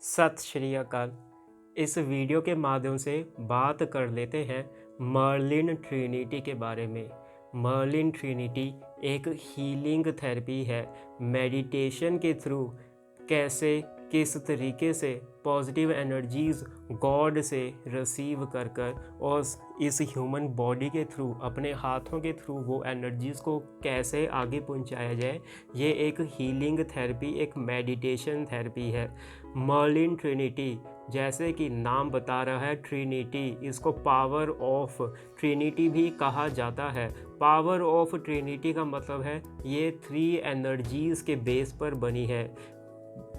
सत श्री अकाल। इस वीडियो के माध्यम से बात कर लेते हैं मर्लिन ट्रिनिटी के बारे में। मर्लिन ट्रिनिटी एक हीलिंग थेरेपी है। मेडिटेशन के थ्रू कैसे किस तरीके से पॉजिटिव एनर्जीज़ गॉड से रिसीव कर कर और इस ह्यूमन बॉडी के थ्रू अपने हाथों के थ्रू वो एनर्जीज़ को कैसे आगे पहुंचाया जाए, ये एक हीलिंग थेरेपी, एक मेडिटेशन थेरेपी है। मर्लिन ट्रिनिटी, जैसे कि नाम बता रहा है ट्रिनिटी, इसको पावर ऑफ ट्रिनिटी भी कहा जाता है। पावर ऑफ ट्रिनिटी का मतलब है ये 3 एनर्जीज़ के बेस पर बनी है।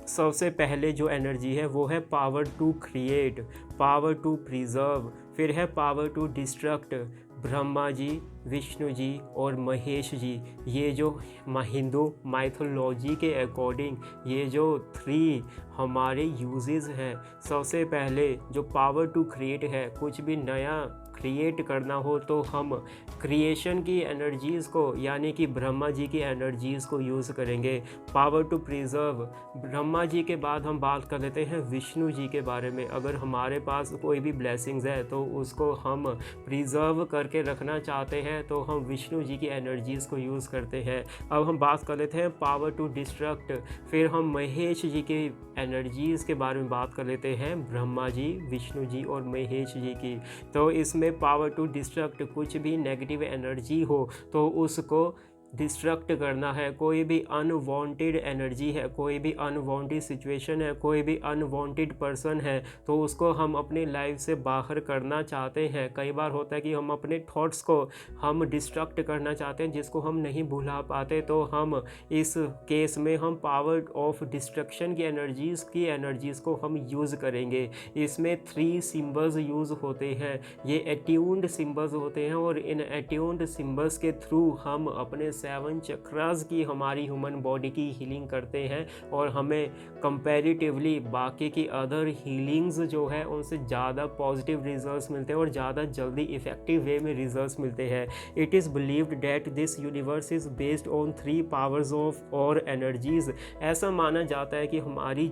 सबसे पहले जो एनर्जी है वो है power to create, power to preserve, फिर है power to destruct. Brahma ji, Vishnu ji और महेश जी, ये जो हिंदू माइथोलॉजी के अकॉर्डिंग ये जो 3 हमारे यूजेस हैं। सबसे पहले जो पावर टू क्रिएट है, कुछ भी नया क्रिएट करना हो तो हम क्रिएशन की एनर्जीज़ को यानी कि ब्रह्मा जी की एनर्जीज़ को यूज़ करेंगे। Power to preserve, Brahma ji के बाद हम बात कर लेते हैं विष्णु जी के बारे में। अगर हमारे पास कोई भी ब्लेसिंग्स है तो उसको हम प्रिजर्व करके रखना चाहते हैं तो हम विष्णु जी की एनर्जीज़ को यूज़ करते हैं। अब हम बात कर लेते हैं पावर टू डिस्ट्रक्ट, फिर हम महेश जी के एनर्जीज़ के बारे में बात कर लेते हैं, ब्रह्मा जी, विष्णु जी और महेश जी की। तो इसमें पावर टू डिस्ट्रक्ट, कुछ भी नेगेटिव एनर्जी हो तो उसको डिस्ट्रक्ट करना है। कोई भी अनवांटेड एनर्जी है, कोई भी अनवांटेड सिचुएशन है, कोई भी अनवांटेड पर्सन है तो उसको हम अपनी लाइफ से बाहर करना चाहते हैं। कई बार होता है कि हम अपने थॉट्स को हम डिस्ट्रक्ट करना चाहते हैं जिसको हम नहीं भुला पाते, तो हम इस केस में हम पावर ऑफ डिस्ट्रक्शन की एनर्जीज़ को हम यूज़ करेंगे। इसमें 3 सिम्बल्स यूज़ होते हैं, ये एट्यून्ड सिम्बल्स होते हैं और इन एट्यून्ड सिम्बल्स के थ्रू हम अपने 7 चक्रास की, हमारी ह्यूमन बॉडी की हीलिंग करते हैं और हमें कंपैरेटिवली बाकी की अदर हीलिंग्स जो है उनसे ज़्यादा पॉजिटिव रिजल्ट्स मिलते हैं और ज़्यादा जल्दी इफ़ेक्टिव वे में रिजल्ट्स मिलते हैं। It is believed that this universe is based on 3 powers of और एनर्जीज़। ऐसा माना जाता है कि हमारी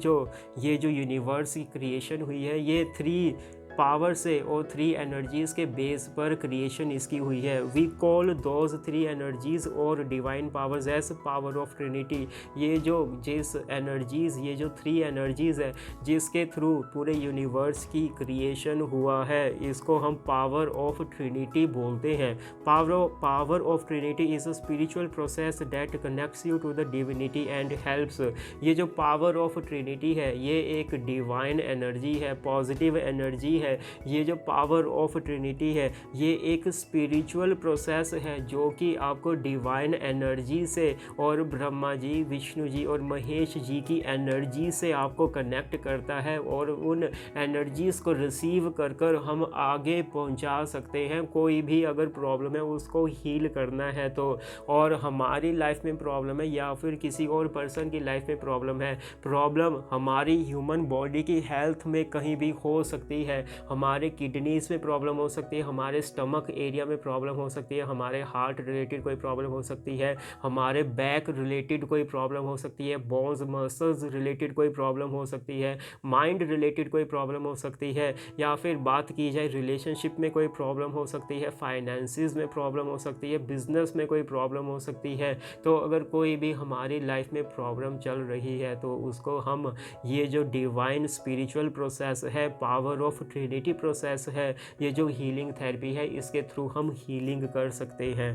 ये जो यूनिवर्स की क्रिएशन हुई है ये 3 पावर से और 3 एनर्जीज़ के बेस पर क्रिएशन इसकी हुई है। वी कॉल दोज 3 एनर्जीज़ और divine powers as power of trinity. ये जो 3 एनर्जीज़ है जिसके थ्रू पूरे यूनिवर्स की क्रिएशन हुआ है, इसको हम पावर ऑफ ट्रिनिटी बोलते हैं। Power of trinity is a spiritual process that connects you to the divinity and helps. ये जो पावर ऑफ ट्रिनिटी है ये एक डिवाइन एनर्जी है, पॉजिटिव एनर्जी है। ये जो पावर ऑफ ट्रिनिटी है ये एक स्पिरिचुअल प्रोसेस है जो कि आपको डिवाइन एनर्जी से और ब्रह्मा जी, विष्णु जी और महेश जी की एनर्जी से आपको कनेक्ट करता है और उन एनर्जीज़ को रिसीव कर कर हम आगे पहुंचा सकते हैं। कोई भी अगर प्रॉब्लम है उसको हील करना है तो, और हमारी लाइफ में प्रॉब्लम है या फिर किसी और पर्सन की लाइफ में प्रॉब्लम है, प्रॉब्लम हमारी ह्यूमन बॉडी की हेल्थ में कहीं भी हो सकती है। हमारे किडनीज़ में प्रॉब्लम हो सकती है, हमारे स्टमक एरिया में प्रॉब्लम हो सकती है, हमारे हार्ट रिलेटेड कोई प्रॉब्लम हो सकती है, हमारे बैक रिलेटेड कोई प्रॉब्लम हो सकती है, बोन्स मसल्स रिलेटेड कोई प्रॉब्लम हो सकती है, माइंड रिलेटेड कोई प्रॉब्लम हो सकती है, या फिर बात की जाए रिलेशनशिप में कोई प्रॉब्लम हो सकती है, फाइनेंसिस में प्रॉब्लम हो सकती है, बिजनेस में कोई प्रॉब्लम हो सकती है। तो अगर कोई भी हमारी लाइफ में प्रॉब्लम चल रही है तो उसको हम ये जो डिवाइन स्पिरिचुअल प्रोसेस है, पावर ऑफ ट्रिनिटी प्रोसेस है, ये जो हीलिंग थेरेपी है, इसके थ्रू हम हीलिंग कर सकते हैं।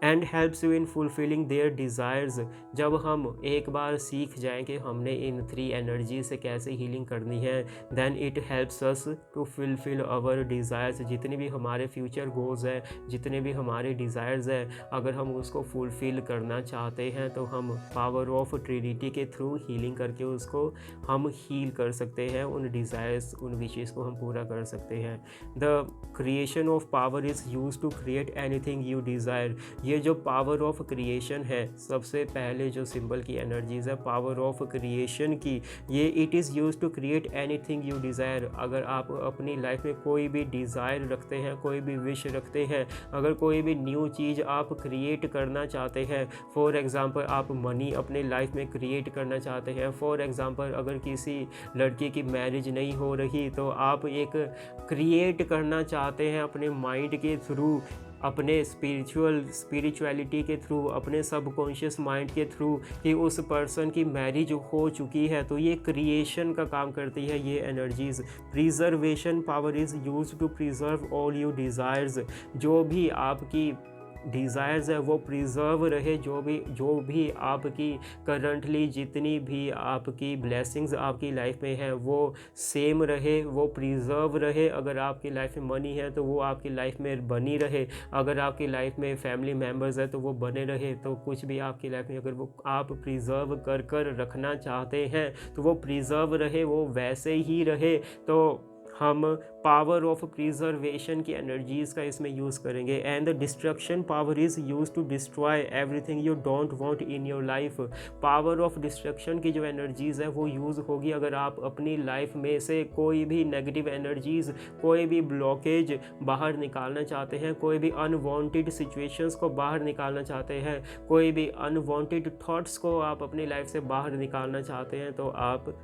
And helps you in fulfilling their desires. जब हम एक बार सीख जाएं कि हमने इन 3 एनर्जी से कैसे हीलिंग करनी है, then it helps us to fulfil our desires. जितने भी हमारे फ्यूचर गोल्स हैं, जितने भी हमारे डिज़ायर्स हैं, अगर हम उसको फुलफिल करना चाहते हैं तो हम पावर ऑफ ट्रिनिटी के थ्रू हीलिंग करके उसको हम हील कर सकते हैं, उन डिज़ायर्स, उन विशेज़ को हम पूरा कर सकते हैं। The creation of power is use to create anything you desire. ये जो पावर ऑफ क्रिएशन है, सबसे पहले जो सिंबल की एनर्जीज़ है पावर ऑफ क्रिएशन की, ये it is use to create anything you desire. अगर आप अपनी लाइफ में कोई भी डिज़ायर रखते हैं, कोई भी विश रखते हैं, अगर कोई भी न्यू चीज़ आप क्रिएट करना चाहते हैं, फॉर एग्ज़ाम्पल आप मनी अपने लाइफ में क्रिएट करना चाहते हैं, फॉर एग्ज़ाम्पल अगर किसी लड़की की मैरिज नहीं हो रही तो आप एक क्रिएट करना चाहते हैं अपने माइंड के थ्रू, अपने स्पिरिचुअलिटी के थ्रू, अपने सबकॉन्शियस माइंड के थ्रू कि उस पर्सन की मैरिज हो चुकी है, तो ये क्रिएशन का काम करती है ये energies. Preservation power is used to preserve all your desires. जो भी आपकी डिज़ायर्स है वो प्रिजर्व रहे, जो भी आपकी करंटली जितनी भी आपकी ब्लेसिंग्स आपकी लाइफ में है वो सेम रहे, वो प्रिजर्व रहे। अगर आपकी लाइफ में मनी है तो वो आपकी लाइफ में बनी रहे, अगर आपकी लाइफ में फैमिली मेम्बर्स है तो वो बने रहे। तो कुछ भी आपकी लाइफ में अगर वो आप प्रिजर्व कर रखना चाहते हैं तो वो प्रिजर्व रहे, वो वैसे ही रहे। तो हम पावर ऑफ प्रिजर्वेशन की एनर्जीज़ का इसमें यूज़ करेंगे। And the destruction power is use to destroy everything you don't want in your life. Power of destruction की जो एनर्जीज़ है वो यूज़ होगी अगर आप अपनी लाइफ में से कोई भी नेगेटिव एनर्जीज़, कोई भी ब्लॉकेज बाहर निकालना चाहते हैं, कोई भी अनवांटेड सिचुएशंस को बाहर निकालना चाहते हैं, कोई भी अनवांटेड थॉट्स को आप अपनी लाइफ से बाहर निकालना चाहते हैं, तो आप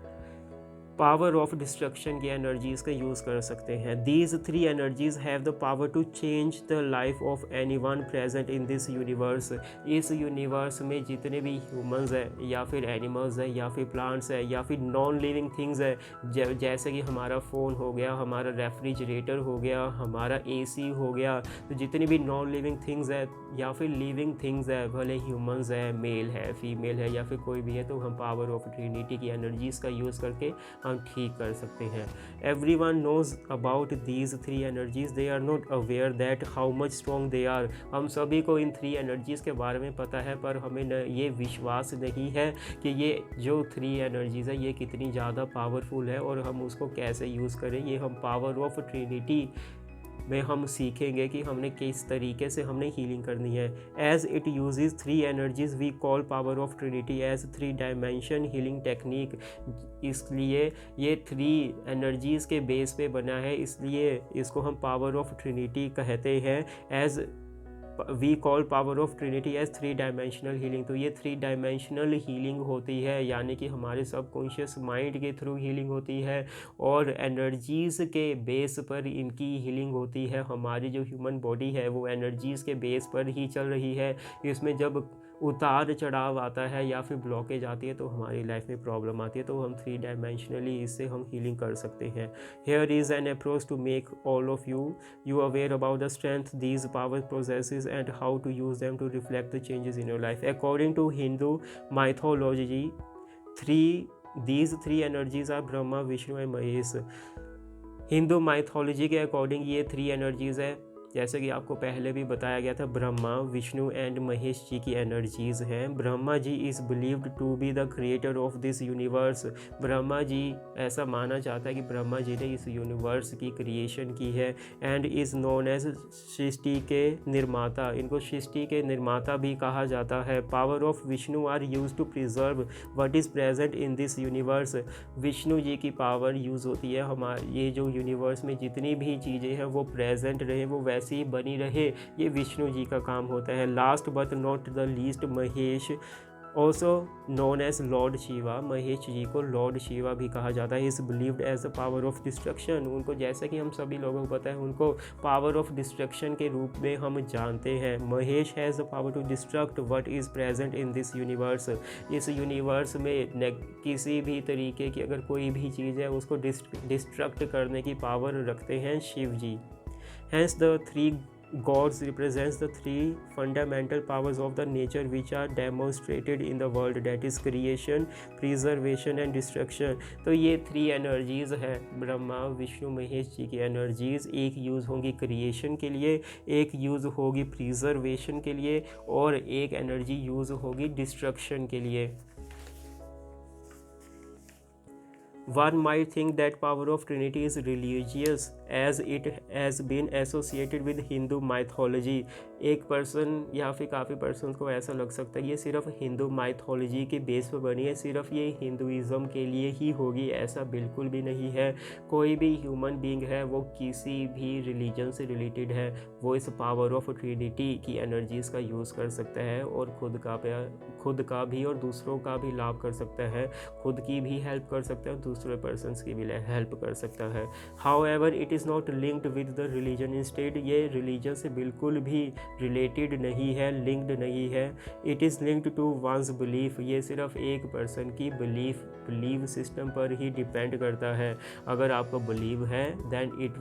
पावर ऑफ डिस्ट्रक्शन की एनर्जीज़ का यूज़ कर सकते हैं। These three energies have the power to change the life of anyone present in this universe. इस यूनिवर्स में जितने भी ह्यूमंस हैं या फिर एनिमल्स हैं या फिर प्लांट्स हैं या फिर नॉन लिविंग थिंग्स है, जैसे कि हमारा फ़ोन हो गया, हमारा रेफ्रिजरेटर हो गया, हमारा AC हो गया, तो जितनी भी नॉन लिविंग थिंग्स है या फिर लिविंग थिंग्स है, भले ह्यूमंस है, मेल है, फीमेल है या फिर कोई भी है, तो हम पावर ऑफ ट्रिनिटी की एनर्जीज़ का यूज़ करके हम ठीक कर सकते हैं। Everyone knows about these three energies, they are not aware that how much strong they are. हम सभी को इन थ्री एनर्जीज़ के बारे में पता है, पर हमें ये विश्वास नहीं है कि ये जो थ्री एनर्जीज़ है ये कितनी ज़्यादा पावरफुल है और हम उसको कैसे यूज़ करें। ये हम पावर ऑफ ट्रिनिटी में हम सीखेंगे कि हमने किस तरीके से हमने हीलिंग करनी है। As it uses three energies we call power of trinity as three dimension healing technique. इसलिए ये थ्री एनर्जीज़ के बेस पे बना है, इसलिए इसको हम पावर ऑफ ट्रिनिटी कहते हैं। As we call power of trinity as three dimensional healing. तो ये थ्री डायमेंशनल हीलिंग होती है, यानी कि हमारे सबकॉन्शियस माइंड के थ्रू हीलिंग होती है और एनर्जीज़ के बेस पर इनकी हीलिंग होती है। हमारी जो ह्यूमन बॉडी है वो एनर्जीज़ के बेस पर ही चल रही है। इसमें जब उतार चढ़ाव आता है या फिर ब्लॉकेज आती है तो हमारी लाइफ में प्रॉब्लम आती है, तो हम थ्री डायमेंशनली इससे हम हीलिंग कर सकते हैं। Here is an approach to make all of you aware about the strength these power processes and how to use them to reflect the changes in your life. According to Hindu mythology these three energies are Brahma, Vishnu and Mahesh. Hindu mythology के according ये three energies है, जैसे कि आपको पहले भी बताया गया था, ब्रह्मा, विष्णु एंड महेश जी की एनर्जीज़ हैं। ब्रह्मा जी is believed to be the creator of this universe. Brahma ji ऐसा माना जाता है कि ब्रह्मा जी ने इस यूनिवर्स की क्रिएशन की है। एंड इज़ नोन एज सृष्टि के निर्माता, इनको सृष्टि के निर्माता भी कहा जाता है। Power of Vishnu are used to preserve what is present in this universe. Vishnu ji की पावर यूज़ होती है हमारे ये जो यूनिवर्स में जितनी भी चीज़ें हैं वो प्रेजेंट रहे, वो वैसे ही बनी रहे, ये विष्णु जी का काम होता है। Last but not the least Mahesh, also known as lord Shiva. Mahesh ji को लॉर्ड शिवा भी कहा जाता है। Is believed as the power of destruction. उनको जैसे कि हम सभी लोगों को पता है, उनको पावर ऑफ डिस्ट्रक्शन के रूप में हम जानते हैं। Mahesh has the power to destruct what is present in this universe. इस यूनिवर्स में किसी भी तरीके की अगर कोई भी चीज़ है उसको डिस्ट्रक्ट करने की पावर रखते हैं शिव जी। Hence the three gods represents the three fundamental powers of the nature which are demonstrated in the world, that is creation, preservation and destruction। तो ये थ्री एनर्जीज़ है ब्रह्मा, विष्णु, महेश जी की एनर्जीज़। एक यूज़ होंगी क्रिएशन के लिए, एक यूज़ होगी प्रिजर्वेशन के लिए और एक एनर्जी यूज़ होगी डिस्ट्रक्शन के लिए। One might think that power of Trinity is religious as it has been associated with Hindu mythology। एक पर्सन या फिर काफ़ी पर्सन को ऐसा लग सकता है ये सिर्फ हिंदू माइथोलॉजी के बेस पर बनी है, सिर्फ ये हिंदुइज़्म के लिए ही होगी, ऐसा बिल्कुल भी नहीं है। कोई भी ह्यूमन बीइंग है वो किसी भी रिलीजन से रिलेटेड है, वो इस पावर ऑफ ट्रिनिटी की एनर्जीज़ का यूज़ कर सकता है और खुद का भी और दूसरों का भी लाभ कर सकता है, खुद की भी हेल्प कर सकता है, दूसरे पर्सनस की भी हेल्प कर सकता है। However it is not linked with the religion, instead ये रिलीजन से बिल्कुल भी रिलेटेड नहीं है, लिंक्ड नहीं है। It is linked to one's belief, ये सिर्फ एक पर्सन की बिलीव सिस्टम पर ही डिपेंड करता है। अगर आपको बिलीव है then it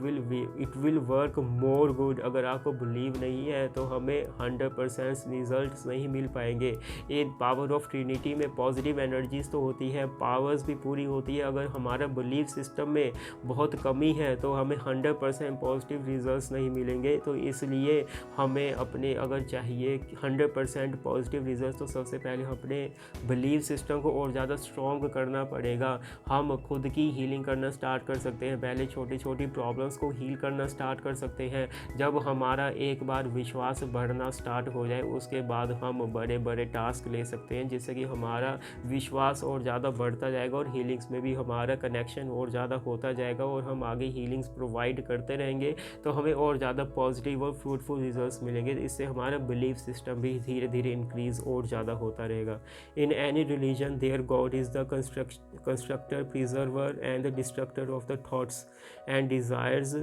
will work more good. अगर आपको बिलीव नहीं है तो हमें 100% रिजल्ट्स नहीं मिल पाएंगे। इन पावर ऑफ ट्रिनिटी में पॉजिटिव एनर्जीज तो होती है, पावर्स भी पूरी होती है। अगर हमारा बिलीव सिस्टम में बहुत कमी है तो हमें 100% पॉजिटिव रिजल्ट्स नहीं मिलेंगे। तो इसलिए हमें अपने अगर चाहिए 100% पॉजिटिव रिजल्ट्स तो सबसे पहले अपने बिलीव सिस्टम को और ज़्यादा स्ट्रॉन्ग करना पड़ेगा। हम खुद की हीलिंग करना स्टार्ट कर सकते हैं, पहले छोटी छोटी प्रॉब्लम्स को हील करना स्टार्ट कर सकते हैं। जब हमारा एक बार विश्वास बढ़ना स्टार्ट हो जाए उसके बाद हम बड़े बड़े टास्क ले सकते हैं, जिससे कि हमारा विश्वास और ज़्यादा बढ़ता जाएगा और हीलिंग्स में भी हमारा कनेक्शन और ज़्यादा होता जाएगा और हम आगे हीलिंग्स प्रोवाइड करते रहेंगे तो हमें और ज़्यादा पॉजिटिव और फ्रूटफुल रिजल्ट्स मिलेंगे। इससे हमारा बिलीफ सिस्टम भी धीरे धीरे इंक्रीज़ और ज़्यादा होता रहेगा। In any religion their god is the constructor, preserver and the destructor of the thoughts and desires.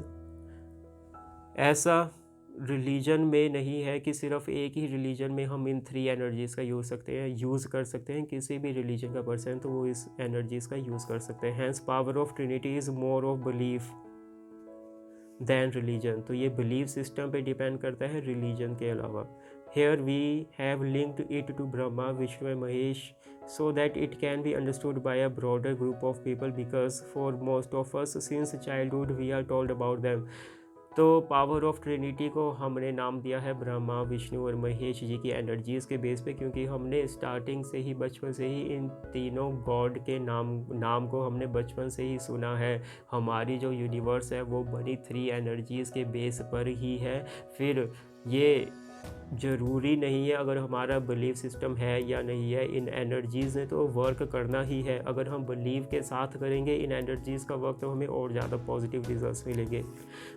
ऐसा रिलीजन में नहीं है कि सिर्फ एक ही रिलीजन में हम इन 3 एनर्जीज़ का यूज़ कर सकते हैं। किसी भी रिलीजन का पर्सन तो वो इस एनर्जीज़ का यूज़ कर सकते हैं। Hence power of trinity is more of belief than religion. तो ये बिलीफ सिस्टम पे डिपेंड करता है रिलीजन के अलावा। Here we have linked it to Brahma, Vishnu and Mahesh so that it can be understood by a broader group of people, because for most of us since childhood we are told about them। तो power of trinity को हमने नाम दिया है ब्रह्मा, विष्णु और महेश जी की energies के base पे, क्योंकि हमने स्टार्टिंग से ही बचपन से ही इन तीनों गॉड के नाम को हमने बचपन से ही सुना है। हमारी जो यूनिवर्स है वो बनी 3 एनर्जीज़ के बेस पर ही है। फिर ये ज़रूरी नहीं है अगर हमारा बिलीव सिस्टम है या नहीं है, इन एनर्जीज़ ने तो वर्क करना ही है। अगर हम बिलीव के साथ करेंगे इन एनर्जीज़ का वर्क तो हमें और ज़्यादा पॉजिटिव रिजल्ट्स मिलेंगे।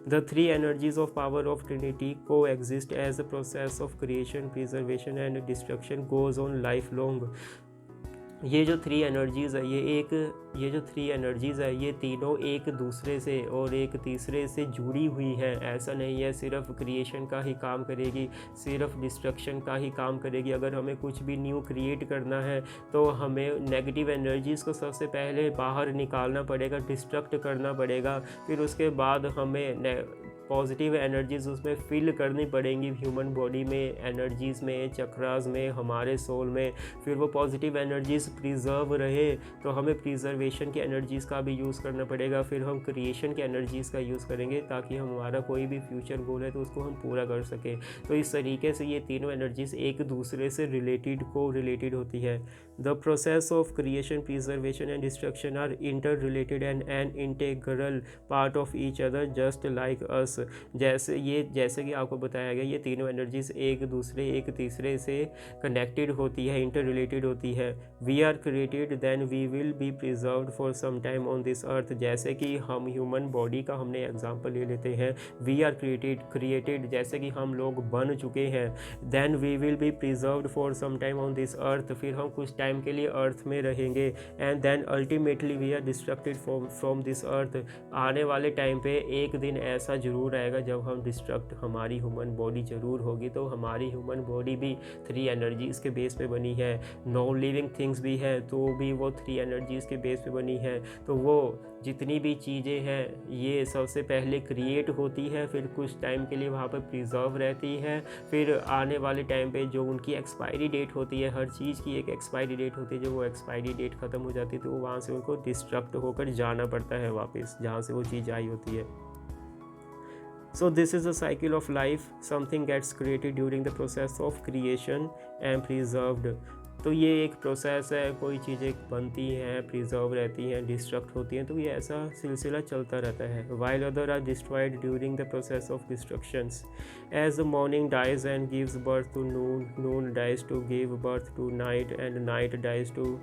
The 3 energies of power of trinity को exist as a process of creation, preservation and destruction goes on life long. ये जो 3 एनर्जीज़ है ये तीनों एक दूसरे से और एक तीसरे से जुड़ी हुई है। ऐसा नहीं है सिर्फ क्रिएशन का ही काम करेगी, सिर्फ डिस्ट्रक्शन का ही काम करेगी। अगर हमें कुछ भी न्यू क्रिएट करना है तो हमें नेगेटिव एनर्जीज़ को सबसे पहले बाहर निकालना पड़ेगा, डिस्ट्रक्ट करना पड़ेगा। फिर उसके बाद हमें पॉजिटिव एनर्जीज़ उसमें फिल करनी पड़ेंगी, ह्यूमन बॉडी में, एनर्जीज़ में, चक्रास में, हमारे सोल में। फिर वो पॉजिटिव एनर्जीज़ प्रिजर्व रहे तो हमें प्रिजर्वेशन की एनर्जीज़ का भी यूज़ करना पड़ेगा। फिर हम क्रिएशन की एनर्जीज़ का यूज़ करेंगे ताकि हमारा कोई भी फ्यूचर गोल है तो उसको हम पूरा कर सकें। तो इस तरीके से ये तीनों एनर्जीज़ एक दूसरे से रिलेटेड होती है। The process of creation, preservation and destruction are interrelated and an integral part of each other just like us. जैसे कि आपको बताया गया ये तीनों एनर्जीज एक तीसरे से कनेक्टेड होती है, इंटर रिलेटेड होती है। We are created then we will be preserved for some time on this earth. जैसे कि हम ह्यूमन बॉडी का हमने एग्जांपल ले लेते हैं, वी आर क्रिएटेड जैसे कि हम लोग बन चुके हैं, then we will be preserved for some time on this earth. फिर हम कुछ टाइम के लिए अर्थ में रहेंगे and then ultimately we are destructed from this earth. आने वाले टाइम पे एक दिन ऐसा जरूर आएगा जब हम डिस्ट्रक्ट, हमारी ह्यूमन बॉडी ज़रूर होगी। तो हमारी ह्यूमन बॉडी भी 3 एनर्जीज़ के बेस पे बनी है, नॉन लिविंग थिंग्स भी है तो भी वो 3 एनर्जीज़ के बेस पे बनी है। तो वो जितनी भी चीज़ें हैं ये सबसे पहले क्रिएट होती है, फिर कुछ टाइम के लिए वहाँ पर प्रिजर्व रहती है, फिर आने वाले टाइम पे जो उनकी एक्सपायरी डेट होती है, हर चीज़ की एक एक्सपायरी डेट होती है, जो वो एक्सपायरी डेट ख़त्म हो जाती है तो वहाँ से उनको डिस्ट्रक्ट होकर जाना पड़ता है वापस जहाँ से वो चीज़ आई होती है। So this is the cycle of life. Something gets created during the process of creation and preserved. तो ये एक प्रोसेस है, कोई चीज़ें बनती हैं, प्रिजर्व रहती हैं, डिस्ट्रक्ट होती हैं, तो ये ऐसा सिलसिला चलता रहता है। While other are destroyed during the process of destructions, as the morning dies and gives birth to noon, noon dies to give birth to night, and night dies to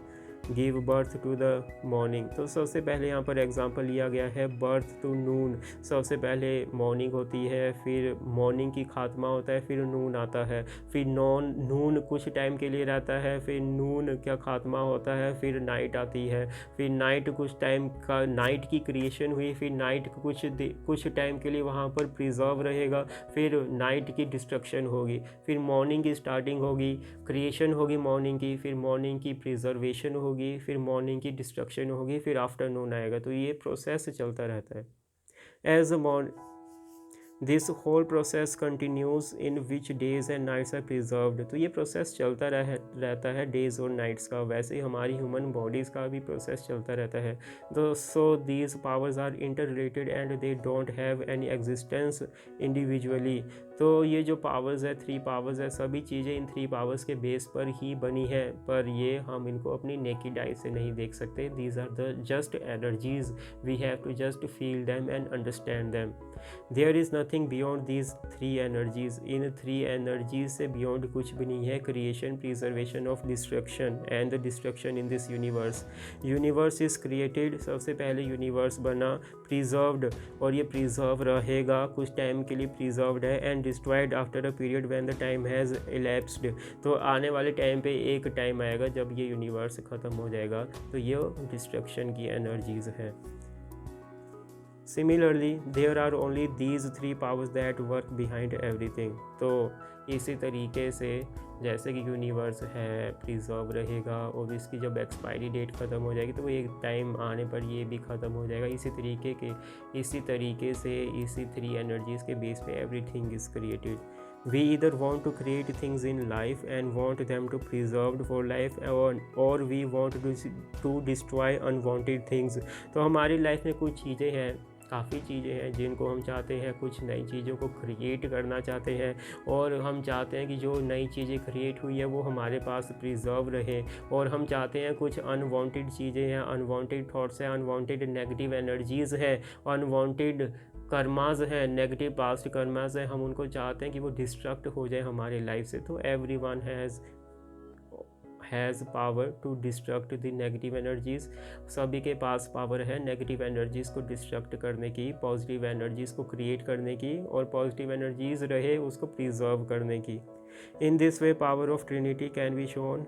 give birth to the morning. तो सबसे पहले यहाँ पर example लिया गया है birth to नून। सबसे पहले मॉर्निंग होती है, फिर मॉर्निंग की खात्मा होता है, फिर नून आता है, फिर नून कुछ टाइम के लिए रहता है, फिर नून का खात्मा होता है, फिर नाइट आती है, फिर नाइट कुछ टाइम का नाइट की क्रिएशन हुई, फिर नाइट कुछ टाइम के लिए वहाँ पर प्रिजर्व रहेगा, फिर नाइट की डिस्ट्रक्शन होगी, फिर मॉर्निंग की स्टार्टिंग होगी, क्रिएशन होगी मॉर्निंग की, फिर मॉर्निंग की प्रिजर्वेशन होगी, फिर मॉर्निंग की डिस्ट्रक्शन होगी, फिर आफ्टरनून आएगा। तो ये प्रोसेस चलता रहता है। As this whole process continues in which days and nights are preserved. तो ये प्रोसेस चलता रहता है डेज और नाइट्स का। वैसे ही हमारी ह्यूमन बॉडीज़ का भी प्रोसेस चलता रहता है। तो so these powers are interrelated and they don't have any existence individually. तो ये जो पावर्स है, 3 पावर्स है, सभी चीज़ें इन 3 पावर्स के बेस पर ही बनी है, पर ये हम इनको अपनी नेकेड आई से नहीं देख सकते। These are the just energies, we have to just feel them and understand them. There is nothing beyond these 3 energies. इन 3 एनर्जीज से बियॉन्ड कुछ भी नहीं है। Creation, preservation of destruction and the destruction in this universe. Universe is created, सबसे पहले universe बना, preserved, और ये प्रिजर्व रहेगा, कुछ टाइम के लिए प्रिजर्व्ड है, and destroyed after a period when the time has elapsed। तो आने वाले टाइम पे एक टाइम आएगा जब ये यूनिवर्स ख़त्म हो जाएगा। तो ये डिस्ट्रक्शन की एनर्जीज है। Similarly, there are only these 3 powers that work behind everything। तो इसी तरीके से जैसे कि यूनिवर्स है, प्रिजर्व रहेगा, और इसकी जब एक्सपायरी डेट ख़त्म हो जाएगी तो एक टाइम आने पर ये भी ख़त्म हो जाएगा। इसी तरीके से इसी 3 एनर्जीज़ के बेस पे everything is created. We either want to create things in life and want them to preserved for life, or we want to destroy unwanted things। तो हमारी लाइफ में कुछ चीज़ें हैं, काफ़ी चीज़ें हैं जिनको हम चाहते हैं, कुछ नई चीज़ों को क्रिएट करना चाहते हैं, और हम चाहते हैं कि जो नई चीज़ें क्रिएट हुई है वो हमारे पास प्रिजर्व रहे। और हम चाहते हैं कुछ अनवांटेड चीज़ें हैं, अनवांटेड थॉट्स हैं, अनवांटेड नेगेटिव एनर्जीज़ हैं, अनवांटेड कर्माज हैं, नेगेटिव पास्ट कर्माज हैं, हम उनको चाहते हैं कि वो डिस्ट्रक्ट हो जाए हमारे लाइफ से। तो everyone has power to destruct the negative energies. सभी के पास पावर है नेगेटिव एनर्जीज़ को डिस्ट्रक्ट करने की, पॉजिटिव एनर्जीज़ को क्रिएट करने की, और पॉजिटिव एनर्जीज़ रहे उसको प्रिजर्व करने की। In this way power of Trinity can be shown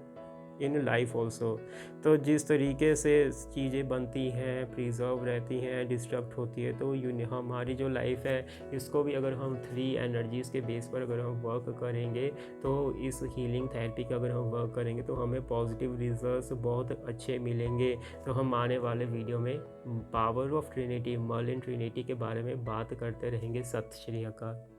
in life also. तो जिस तरीके से चीज़ें बनती हैं, प्रिजर्व रहती हैं, डिस्ट्रक्ट होती है, तो हमारी जो लाइफ है इसको भी अगर हम 3 एनर्जीज़ के बेस पर अगर हम वर्क करेंगे, तो इस हीलिंग थेरेपी का अगर हम वर्क करेंगे तो हमें पॉजिटिव रिजल्ट्स बहुत अच्छे मिलेंगे। तो हम आने वाले वीडियो में power of trinity, Merlin trinity के बारे में बात करते रहेंगे। सत श्री अकाल।